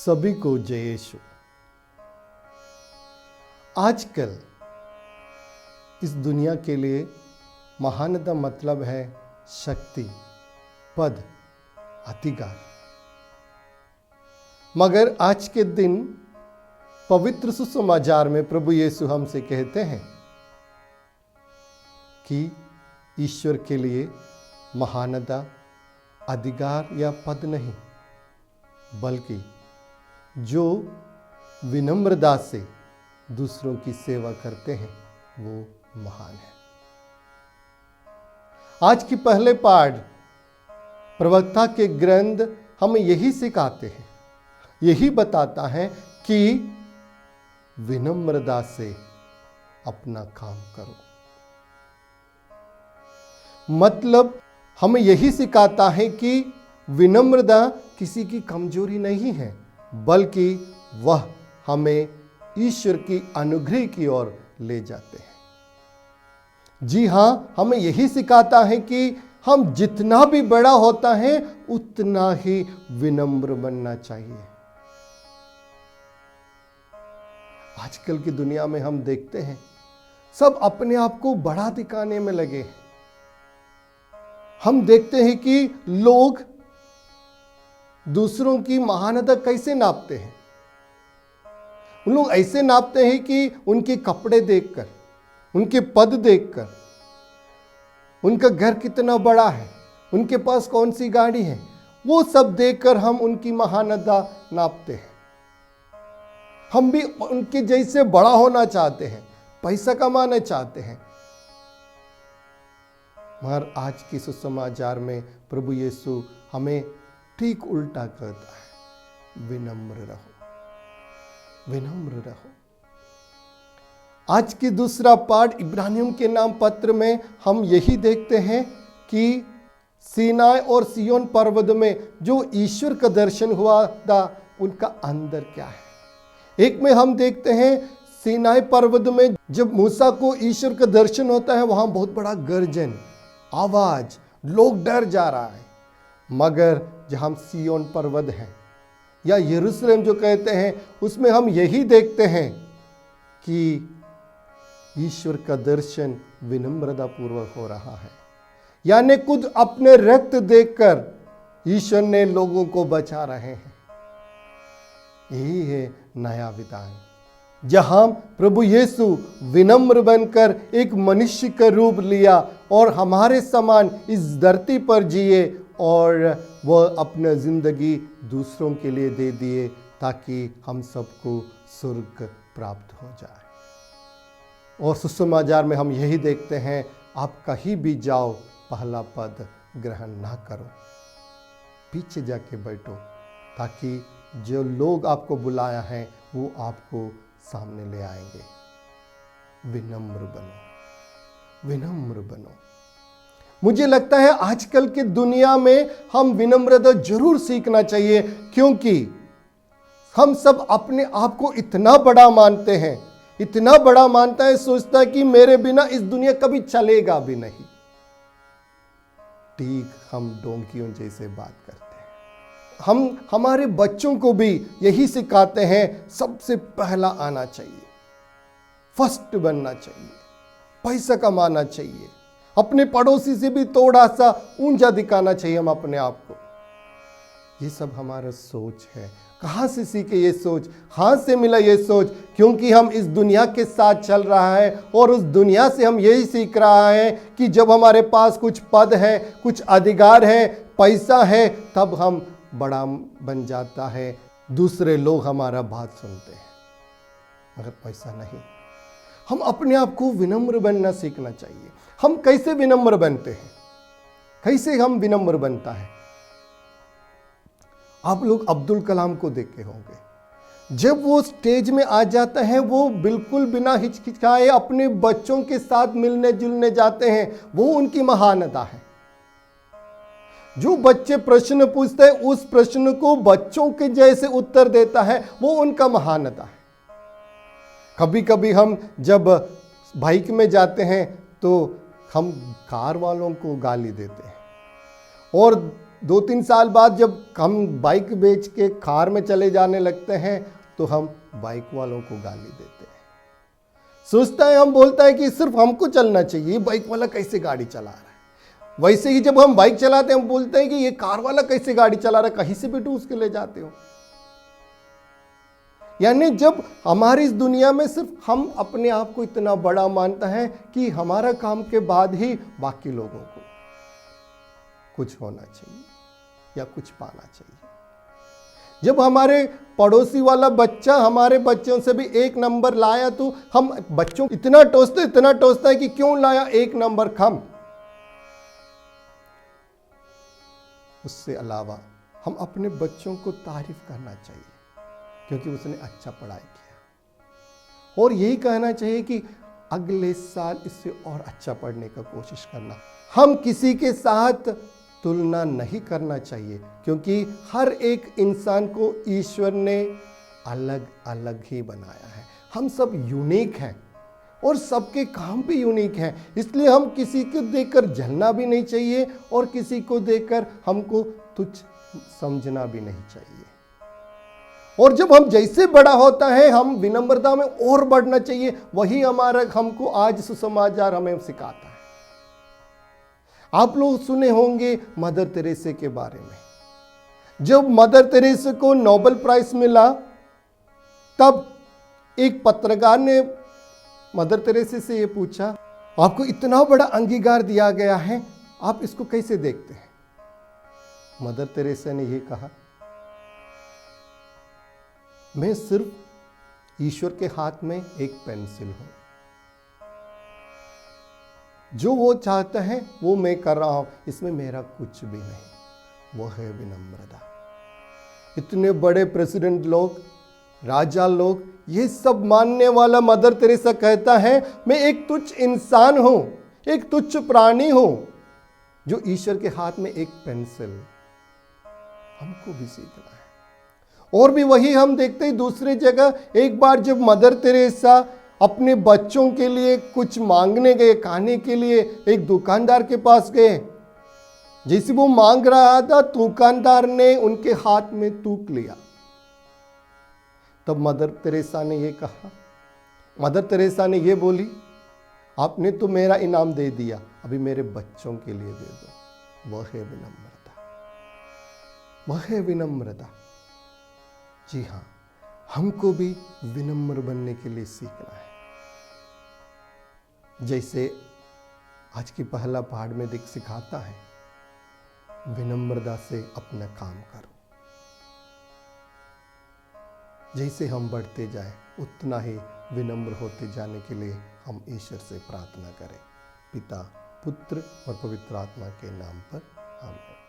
सभी को जय यीशु। आजकल इस दुनिया के लिए महानता मतलब है शक्ति, पद, अधिकार। मगर आज के दिन पवित्र सुसमाचार में प्रभु यीशु हमसे कहते हैं कि ईश्वर के लिए महानता, अधिकार या पद नहीं, बल्कि जो विनम्रता से दूसरों की सेवा करते हैं वो महान है। आज की पहले पाठ प्रवक्ता के ग्रंथ हमें यही सिखाते हैं, यही बताता है कि विनम्रता से अपना काम करो। मतलब हमें यही सिखाता है कि विनम्रता किसी की कमजोरी नहीं है, बल्कि वह हमें ईश्वर की अनुग्रह की ओर ले जाते हैं। जी हाँ, हमें यही सिखाता है कि हम जितना भी बड़ा होता है उतना ही विनम्र बनना चाहिए। आजकल की दुनिया में हम देखते हैं सब अपने आप को बड़ा दिखाने में लगे हैं। हम देखते हैं कि लोग दूसरों की महानता कैसे नापते हैं। उन लोग ऐसे नापते हैं कि उनके कपड़े देखकर, उनके पद देखकर, उनका घर कितना बड़ा है, उनके पास कौन सी गाड़ी है, वो सब देखकर हम उनकी महानता नापते हैं। हम भी उनके जैसे बड़ा होना चाहते हैं, पैसा कमाना चाहते हैं। मगर आज की सुसमाचार में प्रभु यीशु हमें ठीक उल्टा कहता है, विनम्र रहो, विनम्र रहो। आज की दूसरा पाठ इब्रानियों के नाम पत्र में हम यही देखते हैं कि सीनाई और सिय्योन पर्वत में जो ईश्वर का दर्शन हुआ था उनका अंदर क्या है। एक में हम देखते हैं सीनाई पर्वत में जब मूसा को ईश्वर का दर्शन होता है, वहां बहुत बड़ा गर्जन, आवाज, लोग डर जा रहा है। मगर जहां सिय्योन पर्वत है या यरूशलेम जो कहते हैं, उसमें हम यही देखते हैं कि ईश्वर का दर्शन विनम्रता पूर्वक हो रहा है। यानी खुद अपने रक्त देखकर ईश्वर ने लोगों को बचा रहे हैं। यही है नया विधान, जहां प्रभु यीशु विनम्र बनकर एक मनुष्य का रूप लिया और हमारे समान इस धरती पर जिए और वह अपना जिंदगी दूसरों के लिए दे दिए ताकि हम सबको स्वर्ग प्राप्त हो जाए। और सुसमाचार में हम यही देखते हैं, आप कहीं भी जाओ पहला पद ग्रहण ना करो, पीछे जाके बैठो ताकि जो लोग आपको बुलाया है वो आपको सामने ले आएंगे। विनम्र बनो, विनम्र बनो। मुझे लगता है आजकल की दुनिया में हम विनम्रता जरूर सीखना चाहिए, क्योंकि हम सब अपने आप को इतना बड़ा मानते हैं, इतना बड़ा मानता है, सोचता है कि मेरे बिना इस दुनिया कभी चलेगा भी नहीं। ठीक हम डोंकियों जैसे बात करते हैं। हम हमारे बच्चों को भी यही सिखाते हैं, सबसे पहला आना चाहिए, फर्स्ट बनना चाहिए, पैसा कमाना चाहिए, अपने पड़ोसी से भी थोड़ा सा ऊंचा दिखाना चाहिए हम अपने आप को। ये सब हमारा सोच है। कहां से सीखे ये सोच, कहां से मिला ये सोच? क्योंकि हम इस दुनिया के साथ चल रहा है और उस दुनिया से हम यही सीख रहा है कि जब हमारे पास कुछ पद है, कुछ अधिकार है, पैसा है, तब हम बड़ा बन जाता है, दूसरे लोग हमारा बात सुनते हैं। मगर पैसा नहीं। हम अपने आप को विनम्र बनना सीखना चाहिए। हम कैसे विनम्र बनते हैं? कैसे हम विनम्र बनता है? आप लोग अब्दुल कलाम को देखे होंगे, जब वो स्टेज में आ जाता है वो बिल्कुल बिना हिचकिचाए अपने बच्चों के साथ मिलने जुलने जाते हैं। वो उनकी महानता है। जो बच्चे प्रश्न पूछते हैं उस प्रश्न को बच्चों के जैसे उत्तर देता है, वो उनका महानता है। कभी कभी हम जब बाइक में जाते हैं तो हम कार वालों को गाली देते हैं और 2-3 साल बाद जब हम बाइक बेच के कार में चले जाने लगते हैं तो हम बाइक वालों को गाली देते हैं। सोचता है, हम बोलता है कि सिर्फ हमको चलना चाहिए, बाइक वाला कैसे गाड़ी चला रहा है। वैसे ही जब हम बाइक चलाते हैं हम बोलते हैं कि ये कार वाला कैसे गाड़ी चला रहा है, कहीं से भी ठूस के ले जाते हो। यानी जब हमारी इस दुनिया में सिर्फ हम अपने आप को इतना बड़ा मानता है कि हमारा काम के बाद ही बाकी लोगों को कुछ होना चाहिए या कुछ पाना चाहिए। जब हमारे पड़ोसी वाला बच्चा हमारे बच्चों से भी 1 नंबर लाया तो हम बच्चों इतना टोसता है कि क्यों लाया 1 नंबर कम। उससे अलावा हम अपने बच्चों को तारीफ करना चाहिए क्योंकि उसने अच्छा पढ़ाई किया, और यही कहना चाहिए कि अगले साल इससे और अच्छा पढ़ने का कोशिश करना। हम किसी के साथ तुलना नहीं करना चाहिए क्योंकि हर एक इंसान को ईश्वर ने अलग अलग ही बनाया है। हम सब यूनिक हैं और सबके काम भी यूनिक हैं, इसलिए हम किसी को देखकर जलना भी नहीं चाहिए और किसी को देखकर हमको तुच्छ समझना भी नहीं चाहिए। और जब हम जैसे बड़ा होता है हम विनम्रता में और बढ़ना चाहिए, वही हमारा हमको आज सुसमाचार हमें सिखाता है। आप लोग सुने होंगे मदर तेरेसा के बारे में। जब मदर तेरेसा को नोबेल प्राइज मिला तब एक पत्रकार ने मदर तेरेसा से ये पूछा, आपको इतना बड़ा अंगीकार दिया गया है, आप इसको कैसे देखते हैं? मदर तेरेसा ने ये कहा, मैं सिर्फ ईश्वर के हाथ में एक पेंसिल हूं, जो वो चाहता है वो मैं कर रहा हूं, इसमें मेरा कुछ भी नहीं। वो है विनम्रता। इतने बड़े प्रेसिडेंट लोग, राजा लोग, ये सब मानने वाला मदर तेरेसा कहता है मैं एक तुच्छ इंसान हूं, एक तुच्छ प्राणी हूं, जो ईश्वर के हाथ में एक पेंसिल। हमको भी सीखना है। और भी वही हम देखते हैं दूसरी जगह। एक बार जब मदर तेरेसा अपने बच्चों के लिए कुछ मांगने गए, खाने के लिए एक दुकानदार के पास गए, जैसे वो मांग रहा था दुकानदार ने उनके हाथ में तूक लिया। तब मदर तेरेसा ने ये कहा, मदर तेरेसा ने ये बोली, आपने तो मेरा इनाम दे दिया, अभी मेरे बच्चों के लिए दे दो। वह है विनम्रता, वह है विनम्रता। जी हाँ, हमको भी विनम्र बनने के लिए सीखना है। जैसे आज की पहला पाठ में सिखाता है, विनम्रता से अपना काम करो। जैसे हम बढ़ते जाए उतना ही विनम्र होते जाने के लिए हम ईश्वर से प्रार्थना करें। पिता, पुत्र और पवित्र आत्मा के नाम पर आमीन।